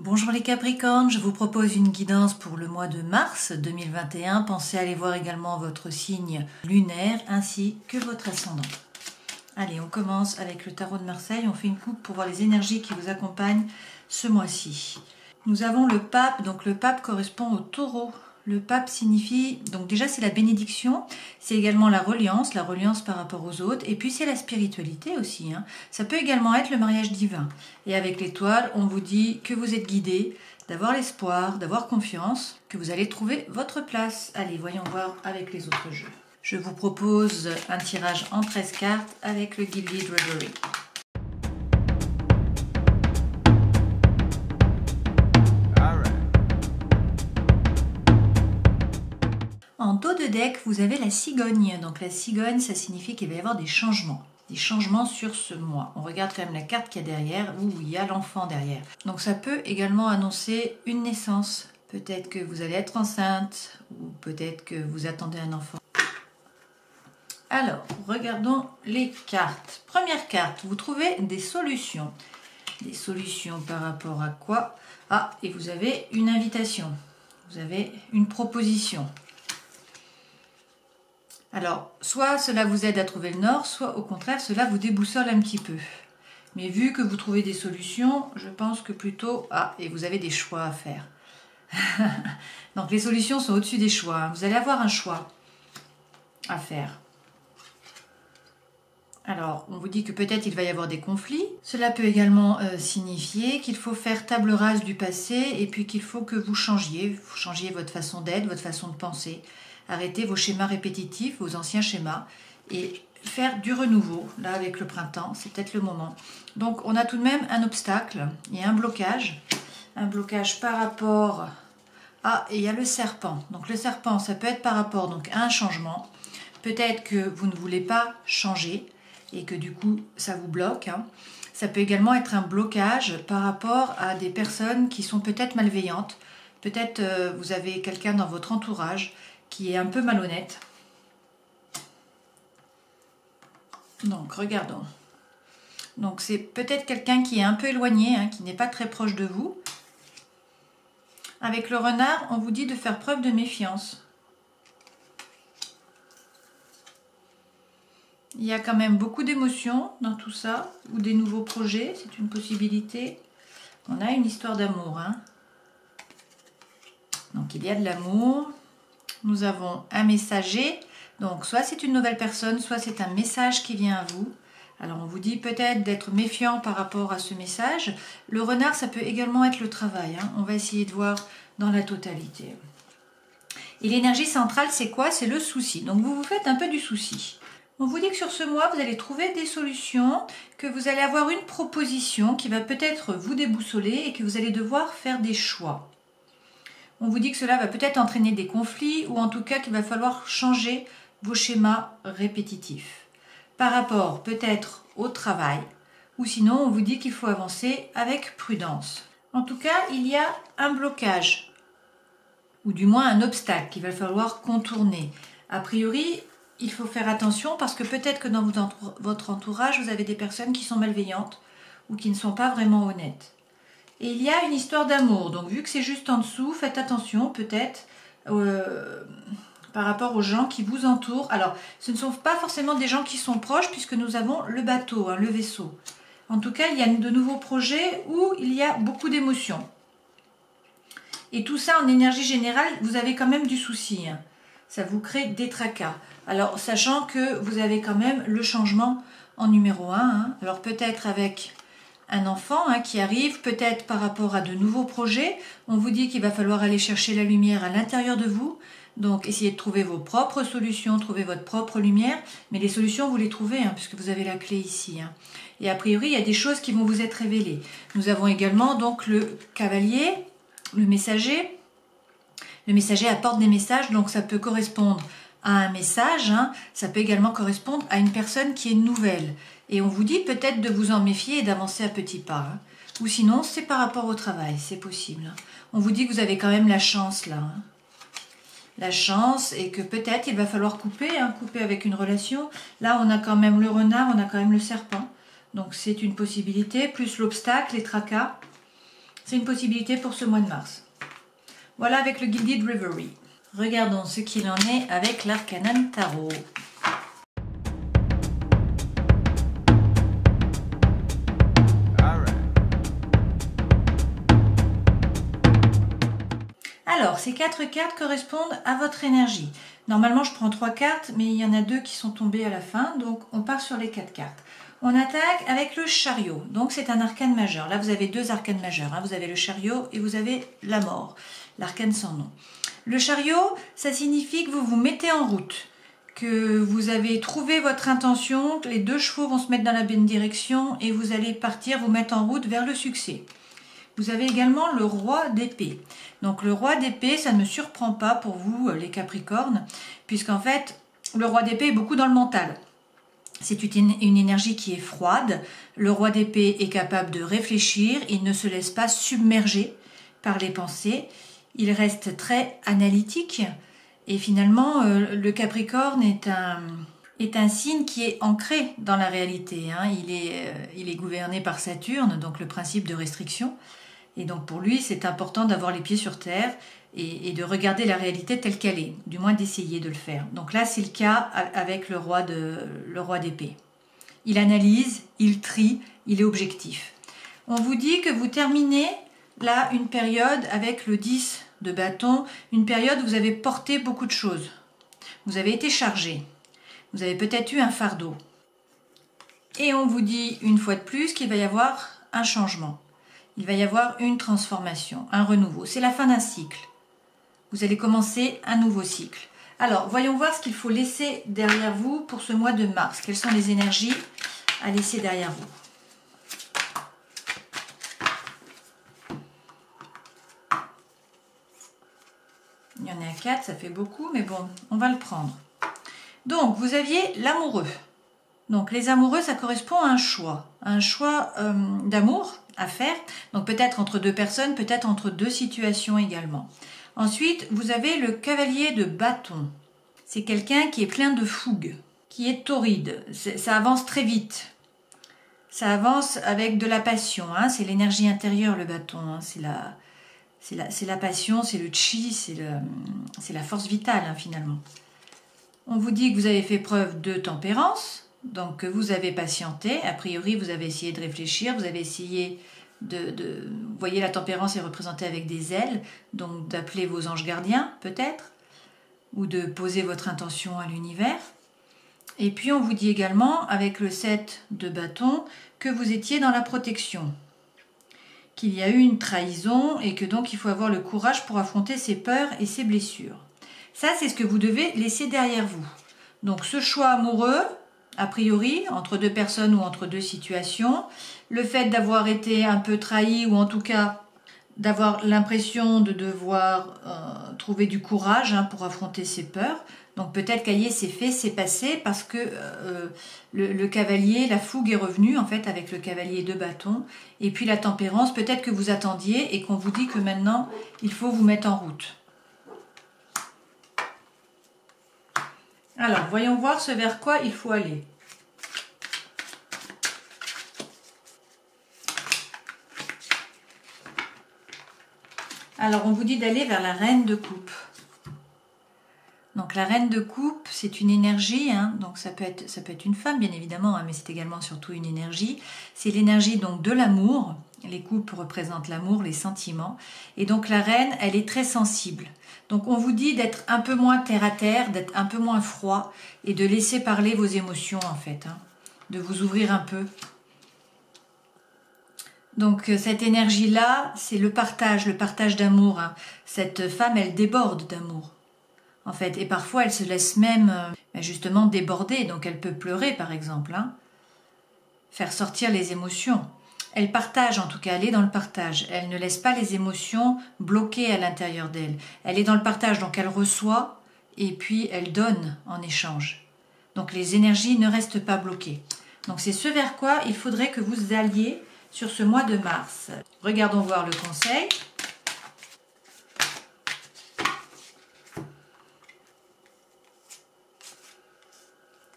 Bonjour les Capricornes, je vous propose une guidance pour le mois de mars 2021. Pensez à aller voir également votre signe lunaire ainsi que votre ascendant. Allez, on commence avec le tarot de Marseille. On fait une coupe pour voir les énergies qui vous accompagnent ce mois-ci. Nous avons le pape, donc le pape correspond au taureau. Le pape signifie, donc déjà c'est la bénédiction, c'est également la reliance par rapport aux autres, et puis c'est la spiritualité aussi. Ça peut également être le mariage divin. Et avec l'étoile, on vous dit que vous êtes guidé, d'avoir l'espoir, d'avoir confiance, que vous allez trouver votre place. Allez, voyons voir avec les autres jeux. Je vous propose un tirage en 13 cartes avec le Gilded Reverie. En dos de deck, vous avez la cigogne. Donc la cigogne, ça signifie qu'il va y avoir des changements sur ce mois. On regarde quand même la carte qu'il y a derrière, où il y a l'enfant derrière. Donc ça peut également annoncer une naissance. Peut-être que vous allez être enceinte, ou peut-être que vous attendez un enfant. Alors, regardons les cartes. Première carte, vous trouvez des solutions. Des solutions par rapport à quoi? Ah, et vous avez une invitation. Vous avez une proposition. Alors, soit cela vous aide à trouver le nord, soit au contraire, cela vous déboussole un petit peu. Mais vu que vous trouvez des solutions, je pense que plutôt... Ah, et vous avez des choix à faire. Donc, les solutions sont au-dessus des choix. Vous allez avoir un choix à faire. Alors, on vous dit que peut-être il va y avoir des conflits. Cela peut également signifier qu'il faut faire table rase du passé et puis qu'il faut que vous changiez votre façon d'être, votre façon de penser. Arrêtez vos schémas répétitifs, vos anciens schémas et faire du renouveau. Là, avec le printemps, c'est peut-être le moment. Donc, on a tout de même un obstacle et un blocage. Un blocage par rapport... Ah, et il y a le serpent. Donc, le serpent, ça peut être par rapport donc, à un changement. Peut-être que vous ne voulez pas changer et que du coup, ça vous bloque. Ça peut également être un blocage par rapport à des personnes qui sont peut-être malveillantes. Peut-être vous avez quelqu'un dans votre entourage qui est un peu malhonnête. Donc, regardons. Donc, c'est peut-être quelqu'un qui est un peu éloigné, qui n'est pas très proche de vous. Avec le renard, on vous dit de faire preuve de méfiance. Il y a quand même beaucoup d'émotions dans tout ça, ou des nouveaux projets, c'est une possibilité. On a une histoire d'amour. Donc, il y a de l'amour. Nous avons un messager, donc soit c'est une nouvelle personne, soit c'est un message qui vient à vous. Alors on vous dit peut-être d'être méfiant par rapport à ce message. Le renard, ça peut également être le travail. On va essayer de voir dans la totalité. Et l'énergie centrale, c'est quoi? C'est le souci. Donc vous vous faites un peu du souci. On vous dit que sur ce mois, vous allez trouver des solutions, que vous allez avoir une proposition qui va peut-être vous déboussoler et que vous allez devoir faire des choix. On vous dit que cela va peut-être entraîner des conflits ou en tout cas qu'il va falloir changer vos schémas répétitifs. Par rapport peut-être au travail ou sinon on vous dit qu'il faut avancer avec prudence. En tout cas, il y a un blocage ou du moins un obstacle qu'il va falloir contourner. A priori, il faut faire attention parce que peut-être que dans votre entourage, vous avez des personnes qui sont malveillantes ou qui ne sont pas vraiment honnêtes. Et il y a une histoire d'amour, donc vu que c'est juste en dessous, faites attention peut-être par rapport aux gens qui vous entourent. Alors, ce ne sont pas forcément des gens qui sont proches puisque nous avons le bateau, le vaisseau. En tout cas, il y a de nouveaux projets où il y a beaucoup d'émotions. Et tout ça en énergie générale, vous avez quand même du souci. Ça vous crée des tracas. Alors, sachant que vous avez quand même le changement en numéro 1. Alors, peut-être avec... un enfant qui arrive, peut-être par rapport à de nouveaux projets. On vous dit qu'il va falloir aller chercher la lumière à l'intérieur de vous. Donc, essayez de trouver vos propres solutions, trouver votre propre lumière. Mais les solutions, vous les trouvez, puisque vous avez la clé ici. Et a priori, il y a des choses qui vont vous être révélées. Nous avons également donc le cavalier, le messager. Le messager apporte des messages, donc ça peut correspondre à un message. Ça peut également correspondre à une personne qui est nouvelle. Et on vous dit peut-être de vous en méfier et d'avancer à petits pas. Ou sinon, c'est par rapport au travail, c'est possible. On vous dit que vous avez quand même la chance là. La chance et que peut-être il va falloir couper, couper avec une relation. Là, on a quand même le renard, on a quand même le serpent. Donc c'est une possibilité, plus l'obstacle, les tracas. C'est une possibilité pour ce mois de mars. Voilà avec le Gilded Reverie. Regardons ce qu'il en est avec l'Arcanan Tarot. Alors, ces 4 cartes correspondent à votre énergie. Normalement, je prends 3 cartes, mais il y en a 2 qui sont tombées à la fin, donc on part sur les 4 cartes. On attaque avec le chariot, donc c'est un arcane majeur. Là, vous avez 2 arcanes majeurs, hein. Vous avez le chariot et vous avez la mort, l'arcane sans nom. Le chariot, ça signifie que vous vous mettez en route, que vous avez trouvé votre intention, que les 2 chevaux vont se mettre dans la bonne direction et vous allez partir, vous mettre en route vers le succès. Vous avez également le roi d'épée. Donc le roi d'épée, ça ne me surprend pas pour vous les Capricornes, puisqu'en fait, le roi d'épée est beaucoup dans le mental. C'est une énergie qui est froide. Le roi d'épée est capable de réfléchir, il ne se laisse pas submerger par les pensées. Il reste très analytique et finalement, le Capricorne est un signe qui est ancré dans la réalité. Hein. Il est gouverné par Saturne, donc le principe de restriction. Et donc pour lui, c'est important d'avoir les pieds sur terre et de regarder la réalité telle qu'elle est, du moins d'essayer de le faire. Donc là, c'est le cas avec le roi d'épée. Il analyse, il trie, il est objectif. On vous dit que vous terminez là une période avec le 10 de bâton, une période où vous avez porté beaucoup de choses. Vous avez été chargé. Vous avez peut-être eu un fardeau. Et on vous dit une fois de plus qu'il va y avoir un changement. Il va y avoir une transformation, un renouveau. C'est la fin d'un cycle. Vous allez commencer un nouveau cycle. Alors, voyons voir ce qu'il faut laisser derrière vous pour ce mois de mars. Quelles sont les énergies à laisser derrière vous? Il y en a 4, ça fait beaucoup, mais bon, on va le prendre. Donc, vous aviez l'amoureux. Donc, les amoureux, ça correspond à un choix d'amour à faire. Donc, peut-être entre 2 personnes, peut-être entre 2 situations également. Ensuite, vous avez le cavalier de bâton. C'est quelqu'un qui est plein de fougue, qui est torride. Ça avance très vite. Ça avance avec de la passion. Hein. C'est l'énergie intérieure, le bâton. Hein. C'est la passion, c'est le chi, c'est la force vitale, hein, finalement. On vous dit que vous avez fait preuve de tempérance. Donc, vous avez patienté. A priori, vous avez essayé de réfléchir. Vous avez essayé vous voyez, la tempérance est représentée avec des ailes. Donc, d'appeler vos anges gardiens, peut-être. Ou de poser votre intention à l'univers. Et puis, on vous dit également, avec le 7 de bâton, que vous étiez dans la protection. Qu'il y a eu une trahison et que donc, il faut avoir le courage pour affronter ses peurs et ses blessures. Ça, c'est ce que vous devez laisser derrière vous. Donc, ce choix amoureux, a priori, entre 2 personnes ou entre 2 situations, le fait d'avoir été un peu trahi ou en tout cas d'avoir l'impression de devoir trouver du courage pour affronter ses peurs. Donc peut-être qu'ailleurs c'est fait, c'est passé parce que le cavalier, la fougue est revenue en fait avec le cavalier de bâton. Et puis la tempérance, peut-être que vous attendiez et qu'on vous dit que maintenant il faut vous mettre en route. Alors, voyons voir ce vers quoi il faut aller. Alors, on vous dit d'aller vers la reine de coupe. Donc, la reine de coupe, c'est une énergie, hein, donc ça peut être une femme, bien évidemment, hein, mais c'est également surtout une énergie. C'est l'énergie donc de l'amour. Les coupes représentent l'amour, les sentiments. Et donc, la reine, elle est très sensible. Donc, on vous dit d'être un peu moins terre à terre, d'être un peu moins froid et de laisser parler vos émotions, en fait, hein, de vous ouvrir un peu. Donc, cette énergie-là, c'est le partage d'amour. Hein. Cette femme, elle déborde d'amour, en fait. Et parfois, elle se laisse même, justement, déborder. Donc, elle peut pleurer, par exemple, hein. Faire sortir les émotions. Elle partage, en tout cas, elle est dans le partage. Elle ne laisse pas les émotions bloquées à l'intérieur d'elle. Elle est dans le partage, donc elle reçoit et puis elle donne en échange. Donc les énergies ne restent pas bloquées. Donc c'est ce vers quoi il faudrait que vous alliez sur ce mois de mars. Regardons voir le conseil.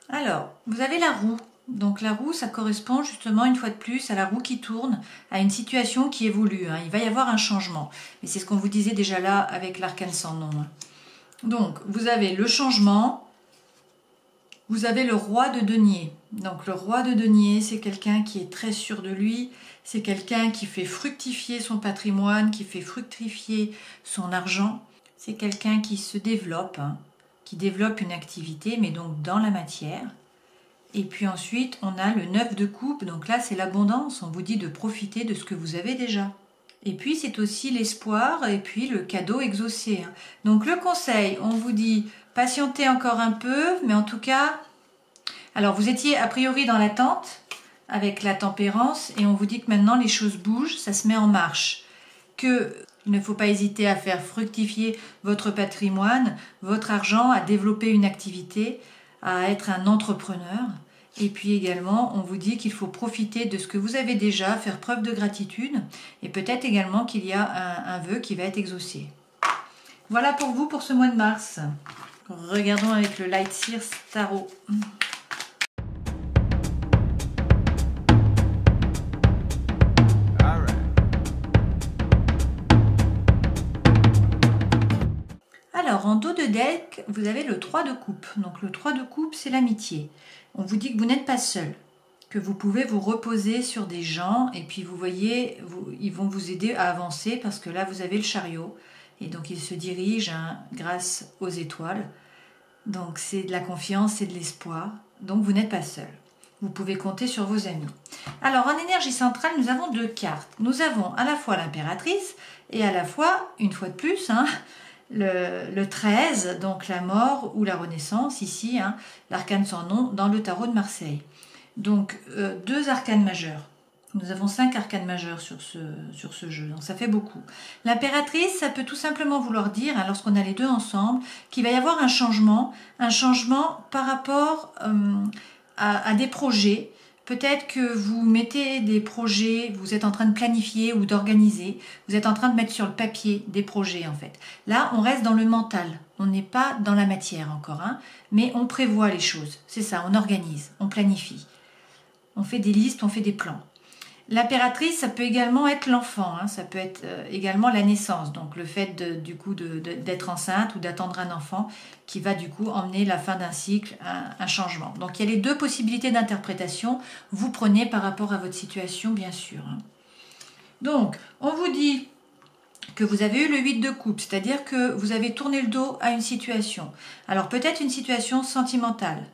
Alors, vous avez la roue. Donc la roue, ça correspond justement une fois de plus à la roue qui tourne, à une situation qui évolue. Il va y avoir un changement. Et c'est ce qu'on vous disait déjà là avec l'arcane sans nom. Donc vous avez le changement, vous avez le roi de denier. Donc le roi de denier, c'est quelqu'un qui est très sûr de lui, c'est quelqu'un qui fait fructifier son patrimoine, qui fait fructifier son argent. C'est quelqu'un qui se développe, qui développe une activité, mais donc dans la matière. Et puis ensuite, on a le 9 de coupe, donc là c'est l'abondance, on vous dit de profiter de ce que vous avez déjà. Et puis c'est aussi l'espoir et puis le cadeau exaucé. Donc le conseil, on vous dit patientez encore un peu, mais en tout cas, alors vous étiez a priori dans l'attente avec la tempérance et on vous dit que maintenant les choses bougent, ça se met en marche. Que il ne faut pas hésiter à faire fructifier votre patrimoine, votre argent, à développer une activité, à être un entrepreneur. Et puis également, on vous dit qu'il faut profiter de ce que vous avez déjà, faire preuve de gratitude et peut-être également qu'il y a un vœu qui va être exaucé. Voilà pour vous pour ce mois de mars. Regardons avec le Light Seers Tarot. Alors, en dos de deck, vous avez le 3 de coupe. Donc, le 3 de coupe, c'est l'amitié. On vous dit que vous n'êtes pas seul, que vous pouvez vous reposer sur des gens et puis vous voyez, ils vont vous aider à avancer parce que là, vous avez le chariot et donc il se dirige grâce aux étoiles. Donc, c'est de la confiance, c'est de l'espoir. Donc, vous n'êtes pas seul. Vous pouvez compter sur vos amis. Alors, en énergie centrale, nous avons deux cartes. Nous avons à la fois l'impératrice et à la fois, une fois de plus, le 13, donc la mort ou la renaissance, ici, l'arcane sans nom, dans le tarot de Marseille. Donc, deux arcanes majeurs. Nous avons 5 arcanes majeurs sur ce jeu, donc ça fait beaucoup. L'impératrice, ça peut tout simplement vouloir dire, lorsqu'on a les deux ensemble, qu'il va y avoir un changement par rapport à des projets. Peut-être que vous mettez des projets, vous êtes en train de planifier ou d'organiser, vous êtes en train de mettre sur le papier des projets en fait. Là, on reste dans le mental, on n'est pas dans la matière encore, mais on prévoit les choses, c'est ça, on organise, on planifie. On fait des listes, on fait des plans. L'impératrice, ça peut également être l'enfant, ça peut être également la naissance, donc le fait d'être enceinte ou d'attendre un enfant qui va du coup emmener la fin d'un cycle, un changement. Donc il y a les deux possibilités d'interprétation, vous prenez par rapport à votre situation bien sûr. Donc on vous dit que vous avez eu le 8 de coupe, c'est-à-dire que vous avez tourné le dos à une situation. Alors peut-être une situation sentimentale,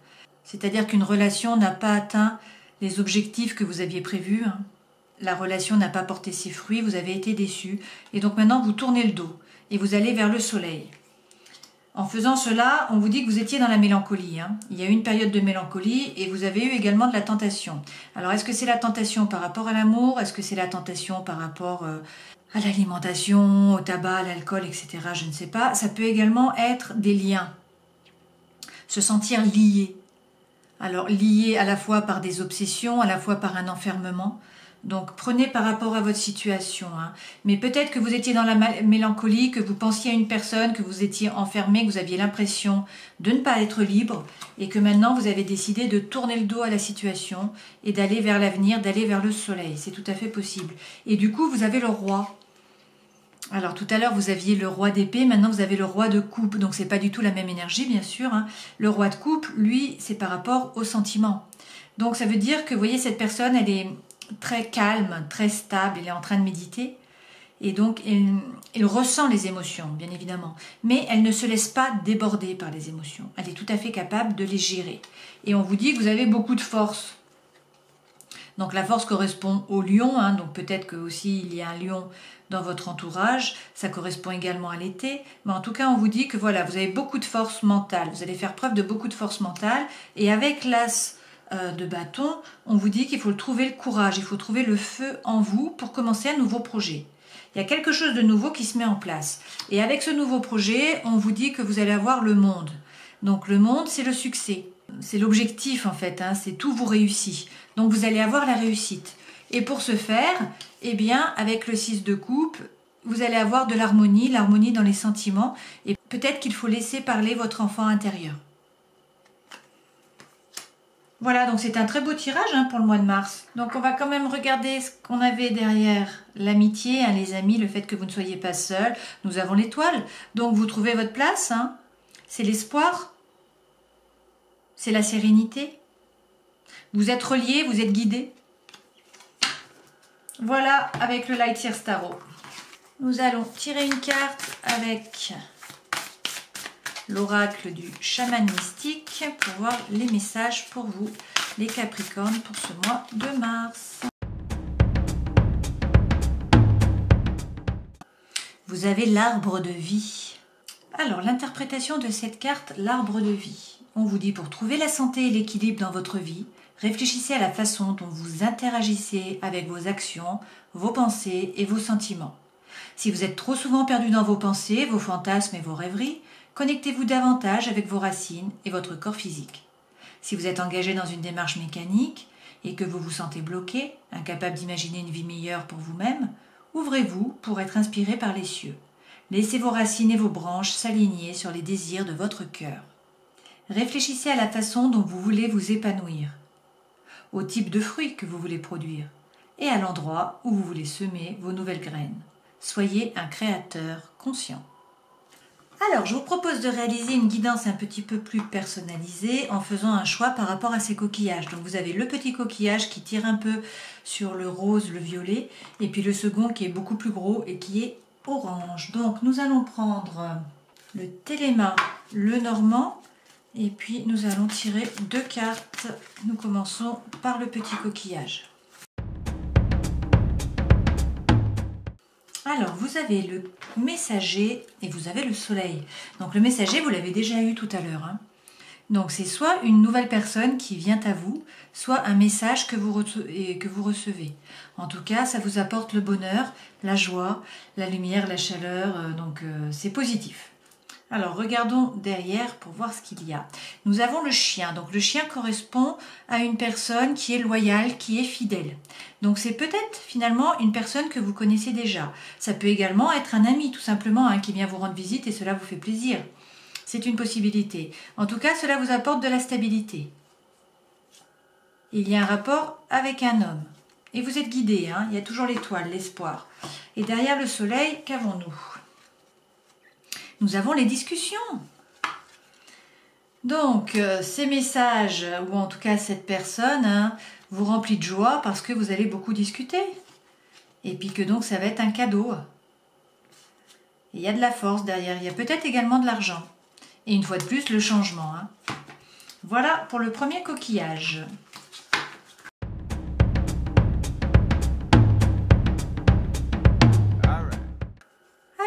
c'est-à-dire qu'une relation n'a pas atteint les objectifs que vous aviez prévus, La relation n'a pas porté ses fruits, vous avez été déçu. Et donc maintenant, vous tournez le dos et vous allez vers le soleil. En faisant cela, on vous dit que vous étiez dans la mélancolie. Il y a eu une période de mélancolie et vous avez eu également de la tentation. Alors, est-ce que c'est la tentation par rapport à l'amour? Est-ce que c'est la tentation par rapport à l'alimentation, au tabac, à l'alcool, etc. Je ne sais pas. Ça peut également être des liens. Se sentir lié. Alors, lié à la fois par des obsessions, à la fois par un enfermement. Donc prenez par rapport à votre situation. Mais peut-être que vous étiez dans la mélancolie, que vous pensiez à une personne, que vous étiez enfermé, que vous aviez l'impression de ne pas être libre et que maintenant vous avez décidé de tourner le dos à la situation et d'aller vers l'avenir, d'aller vers le soleil. C'est tout à fait possible. Et du coup, vous avez le roi. Alors tout à l'heure, vous aviez le roi d'épée, maintenant vous avez le roi de coupe. Donc c'est pas du tout la même énergie, bien sûr. Le roi de coupe, lui, c'est par rapport au sentiment. Donc ça veut dire que, vous voyez, cette personne, elle est très calme, très stable, elle est en train de méditer et donc elle ressent les émotions bien évidemment, mais elle ne se laisse pas déborder par les émotions, elle est tout à fait capable de les gérer et on vous dit que vous avez beaucoup de force. Donc la force correspond au lion, donc peut-être que aussi il y a un lion dans votre entourage, ça correspond également à l'été, mais en tout cas on vous dit que voilà, vous avez beaucoup de force mentale, vous allez faire preuve de beaucoup de force mentale et avec l'as de bâton, on vous dit qu'il faut trouver le courage, il faut trouver le feu en vous pour commencer un nouveau projet. Il y a quelque chose de nouveau qui se met en place. Et avec ce nouveau projet, on vous dit que vous allez avoir le monde. Donc le monde, c'est le succès. C'est l'objectif en fait, c'est tout vous réussit. Donc vous allez avoir la réussite. Et pour ce faire, eh bien, avec le 6 de coupe, vous allez avoir de l'harmonie dans les sentiments. Et peut-être qu'il faut laisser parler votre enfant intérieur. Voilà, donc c'est un très beau tirage hein, pour le mois de mars. Donc on va quand même regarder ce qu'on avait derrière l'amitié, hein, les amis, le fait que vous ne soyez pas seul. Nous avons l'étoile, donc vous trouvez votre place. Hein. C'est l'espoir, c'est la sérénité. Vous êtes reliés, vous êtes guidés. Voilà avec le Light Year Tarot. Nous allons tirer une carte avec l'oracle du chaman mystique pour voir les messages pour vous, les Capricornes, pour ce mois de mars. Vous avez l'arbre de vie. Alors, l'interprétation de cette carte, l'arbre de vie. On vous dit pour trouver la santé et l'équilibre dans votre vie, réfléchissez à la façon dont vous interagissez avec vos actions, vos pensées et vos sentiments. Si vous êtes trop souvent perdu dans vos pensées, vos fantasmes et vos rêveries, connectez-vous davantage avec vos racines et votre corps physique. Si vous êtes engagé dans une démarche mécanique et que vous vous sentez bloqué, incapable d'imaginer une vie meilleure pour vous-même, ouvrez-vous pour être inspiré par les cieux. Laissez vos racines et vos branches s'aligner sur les désirs de votre cœur. Réfléchissez à la façon dont vous voulez vous épanouir, au type de fruits que vous voulez produire et à l'endroit où vous voulez semer vos nouvelles graines. Soyez un créateur conscient. Alors, je vous propose de réaliser une guidance un petit peu plus personnalisée en faisant un choix par rapport à ces coquillages. Donc, vous avez le petit coquillage qui tire un peu sur le rose, le violet, et puis le second qui est beaucoup plus gros et qui est orange. Donc, nous allons prendre le Téléma, le Normand, et puis nous allons tirer 2 cartes. Nous commençons par le petit coquillage. Alors, vous avez le messager et vous avez le soleil. Donc, le messager, vous l'avez déjà eu tout à l'heure. Hein. Donc, c'est soit une nouvelle personne qui vient à vous, soit un message que vous recevez. En tout cas, ça vous apporte le bonheur, la joie, la lumière, la chaleur. Donc, c'est positif. Alors, regardons derrière pour voir ce qu'il y a. Nous avons le chien. Donc, le chien correspond à une personne qui est loyale, qui est fidèle. Donc, c'est peut-être finalement une personne que vous connaissez déjà. Ça peut également être un ami, tout simplement, hein, qui vient vous rendre visite et cela vous fait plaisir. C'est une possibilité. En tout cas, cela vous apporte de la stabilité. Il y a un rapport avec un homme. Et vous êtes guidé, hein, il y a toujours l'étoile, l'espoir. Et derrière le soleil, qu'avons-nous ? Nous avons les discussions. Donc, ces messages, ou en tout cas cette personne, hein, vous remplit de joie parce que vous allez beaucoup discuter. Et puis que donc ça va être un cadeau. Et il y a de la force derrière, il y a peut-être également de l'argent. Et une fois de plus, le changement. Hein. Voilà pour le premier coquillage.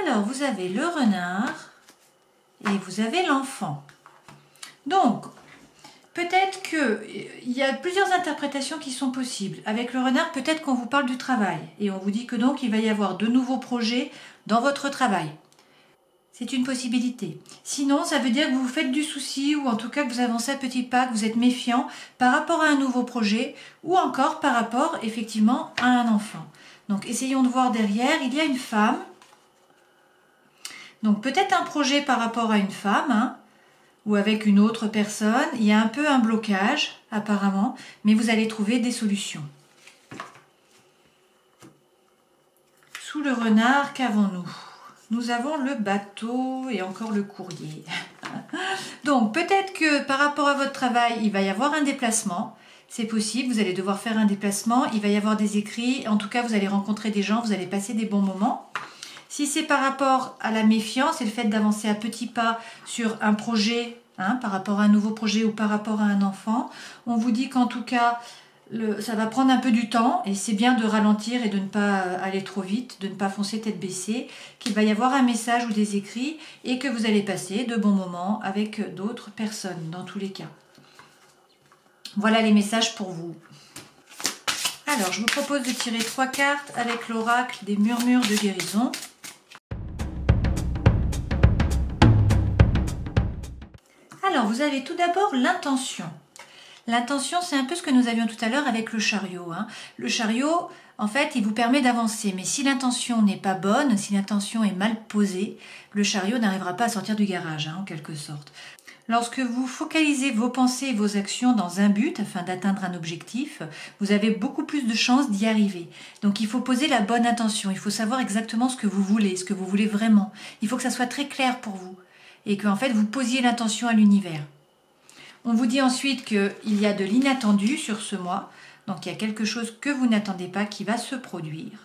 Alors, vous avez le renard et vous avez l'enfant. Donc, peut-être qu'il y a plusieurs interprétations qui sont possibles. Avec le renard, peut-être qu'on vous parle du travail et on vous dit que donc il va y avoir de nouveaux projets dans votre travail. C'est une possibilité. Sinon, ça veut dire que vous vous faites du souci ou en tout cas que vous avancez à petits pas, que vous êtes méfiant par rapport à un nouveau projet ou encore par rapport effectivement à un enfant. Donc, essayons de voir derrière. Il y a une femme. Donc peut-être un projet par rapport à une femme hein, ou avec une autre personne. Il y a un peu un blocage apparemment, mais vous allez trouver des solutions. Sous le renard, qu'avons-nous ? Nous avons le bateau et encore le courrier. Donc peut-être que par rapport à votre travail, il va y avoir un déplacement. C'est possible, vous allez devoir faire un déplacement. Il va y avoir des écrits. En tout cas, vous allez rencontrer des gens, vous allez passer des bons moments. Si c'est par rapport à la méfiance et le fait d'avancer à petits pas sur un projet, hein, par rapport à un nouveau projet ou par rapport à un enfant, on vous dit qu'en tout cas, ça va prendre un peu du temps et c'est bien de ralentir et de ne pas aller trop vite, de ne pas foncer tête baissée, qu'il va y avoir un message ou des écrits et que vous allez passer de bons moments avec d'autres personnes dans tous les cas. Voilà les messages pour vous. Alors, je vous propose de tirer 3 cartes avec l'oracle des murmures de guérison. Alors, vous avez tout d'abord l'intention. L'intention, c'est un peu ce que nous avions tout à l'heure avec le chariot. Hein. Le chariot, en fait, il vous permet d'avancer. Mais si l'intention n'est pas bonne, si l'intention est mal posée, le chariot n'arrivera pas à sortir du garage, hein, en quelque sorte. Lorsque vous focalisez vos pensées et vos actions dans un but afin d'atteindre un objectif, vous avez beaucoup plus de chances d'y arriver. Donc il faut poser la bonne intention, il faut savoir exactement ce que vous voulez vraiment. Il faut que ça soit très clair pour vous et que en fait vous posiez l'intention à l'univers. On vous dit ensuite qu'il y a de l'inattendu sur ce mois, donc il y a quelque chose que vous n'attendez pas qui va se produire.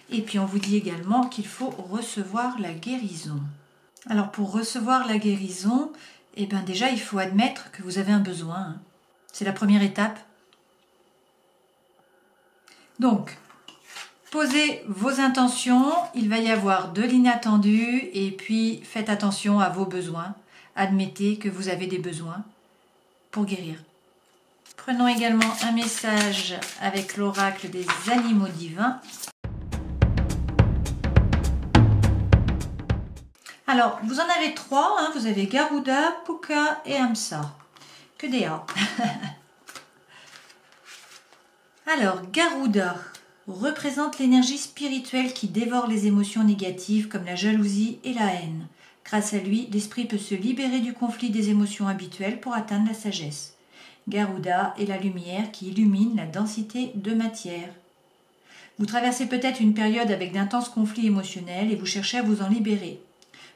Et puis on vous dit également qu'il faut recevoir la guérison. Alors pour recevoir la guérison, eh bien déjà il faut admettre que vous avez un besoin. C'est la première étape. Donc, posez vos intentions, il va y avoir de l'inattendu et puis faites attention à vos besoins. Admettez que vous avez des besoins pour guérir. Prenons également un message avec l'oracle des animaux divins. Alors, vous en avez 3, hein, vous avez Garuda, Puka et Hamsa. Que des A. Alors, Garuda représente l'énergie spirituelle qui dévore les émotions négatives comme la jalousie et la haine. Grâce à lui, l'esprit peut se libérer du conflit des émotions habituelles pour atteindre la sagesse. Garuda est la lumière qui illumine la densité de matière. Vous traversez peut-être une période avec d'intenses conflits émotionnels et vous cherchez à vous en libérer.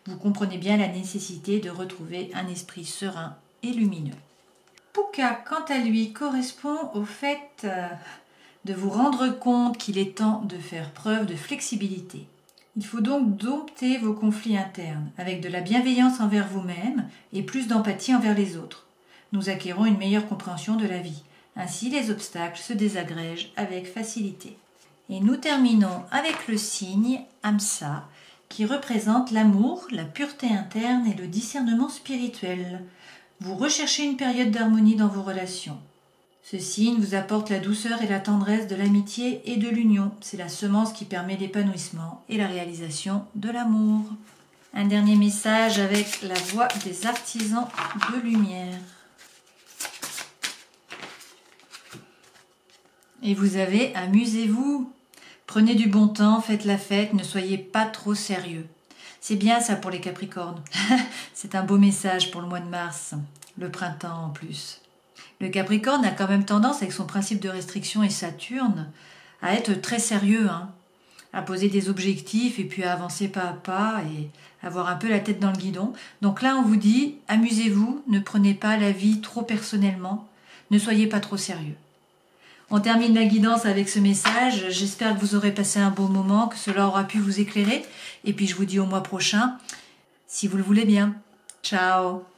Vous comprenez bien la nécessité de retrouver un esprit serein et lumineux. Puka, quant à lui, correspond au fait de vous rendre compte qu'il est temps de faire preuve de flexibilité. Il faut donc dompter vos conflits internes avec de la bienveillance envers vous-même et plus d'empathie envers les autres. Nous acquérons une meilleure compréhension de la vie. Ainsi, les obstacles se désagrègent avec facilité. Et nous terminons avec le signe Hamsa, qui représente l'amour, la pureté interne et le discernement spirituel. Vous recherchez une période d'harmonie dans vos relations. Ce signe vous apporte la douceur et la tendresse de l'amitié et de l'union. C'est la semence qui permet l'épanouissement et la réalisation de l'amour. Un dernier message avec la voix des artisans de lumière. Et vous avez amusez-vous. Prenez du bon temps, faites la fête, ne soyez pas trop sérieux. C'est bien ça pour les Capricornes. C'est un beau message pour le mois de mars, le printemps en plus. Le Capricorne a quand même tendance, avec son principe de restriction et Saturne, à être très sérieux, à poser des objectifs et puis à avancer pas à pas et avoir un peu la tête dans le guidon. Donc là, on vous dit, amusez-vous, ne prenez pas la vie trop personnellement, ne soyez pas trop sérieux. On termine la guidance avec ce message. J'espère que vous aurez passé un bon moment, que cela aura pu vous éclairer. Et puis je vous dis au mois prochain, si vous le voulez bien. Ciao!